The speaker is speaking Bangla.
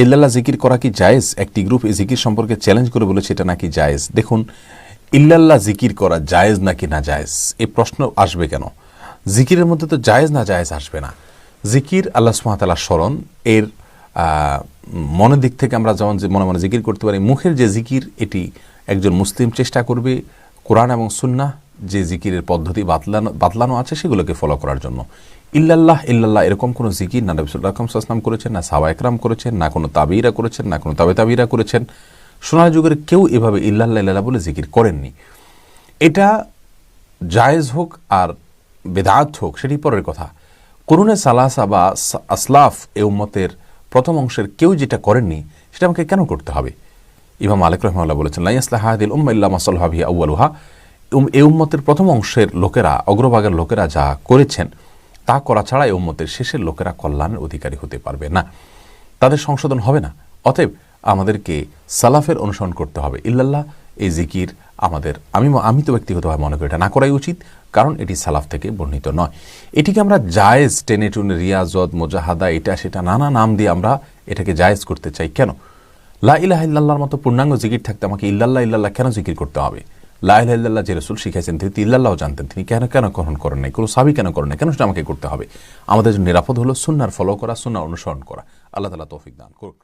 ইল্লাল্লাহ জিকির করা কি জায়েজ? একটি গ্রুপ এই জিকির সম্পর্কে চ্যালেঞ্জ করে বলেছে এটা নাকি জায়েজ। দেখুন, ইল্লাল্লাহ জিকির করা জায়েজ নাকি না জায়েজ এই প্রশ্ন আসবে কেন? জিকিরের মধ্যে তো জায়েজ না জায়েজ আসবে না। জিকির আল্লাহ সুবহানাহু ওয়া তাআলার স্মরণ, এর মনের দিক থেকে আমরা যেমন যে মনে মনে জিকির করতে পারি, মুখের যে জিকির এটি একজন মুসলিম চেষ্টা করবে কোরআন এবং সুন্নাহ যে জিকিরের পদ্ধতি বাতলানো আছে সেগুলোকে ফলো করার জন্য। ইল্লাল্লাহ ইল্লাল্লাহ এরকম কোনো জিকির না নবী সাল্লাল্লাহু আলাইহি ওয়াসাল্লাম করেছেন, না সাহাবা একরাম করেছেন, না কোনো তাবিঈরা করেছেন, না কোনো তাবিঈরা করেছেন। সোনার যুগের কেউ এভাবে ইল্লাল্লাহ ইল্লাল্লাহ বলে জিকির করেননি। এটা জায়েজ হোক আর বেদাত হোক সেটি পরের কথা। কুরুনে সালাসা বা আসলাফ এ উম্মতের প্রথম অংশের কেউ যেটা করেননি সেটা আমাকে কেন করতে হবে? ইমাম মালিক রাহিমাহুল্লাহ বলেছেন, লা ইয়াসলাহু হাদিহিল উম্মাহ ইল্লা মা সালাহা বিহি আউয়ালুহা। এই উম্মতের প্রথম অংশের লোকেরা, অগ্রভাগের লোকেরা যা করেছেন তা করা ছাড়া এই উম্মতের শেষের লোকেরা কল্যাণের অধিকারী হতে পারবে না, তাদের সংশোধন হবে না। অতএব আমাদেরকে সালাফের অনুসরণ করতে হবে। ইল্লাল্লাহ এই জিকির আমাদের, আমি তো ব্যক্তিগতভাবে মনে করি এটা না করাই উচিত, কারণ এটি সালাফ থেকে বর্ণিত নয়। এটিকে আমরা জায়েজ টেনে টুনে রিয়াজত, মুজাহাদা, এটা সেটা নানা নাম দিয়ে আমরা এটাকে জায়েজ করতে চাই কেন? লা ইলাহা ইল্লাল্লাহর মতো পূর্ণাঙ্গ জিকির থাকতে আমাকে ইল্লাল্লাহ ইল্লাল্লাহ কেন জিকির করতে হবে? লা ইলাহা ইল্লাল্লাহ যে রাসূল শিখাইছেন তিনি ইল্লাল্লাহ জানতেন, তিনি কেন গ্রহণ করেন নাই, কোনো সাহাবী কেন করেন নাই, কেন সেটা আমাকে করতে হবে? আমাদের জন্য নিরাপদ হলো সুন্নাহর ফলো করা, সুন্নাহ অনুসরণ করা। আল্লাহ তাআলা তৌফিক দান করুন।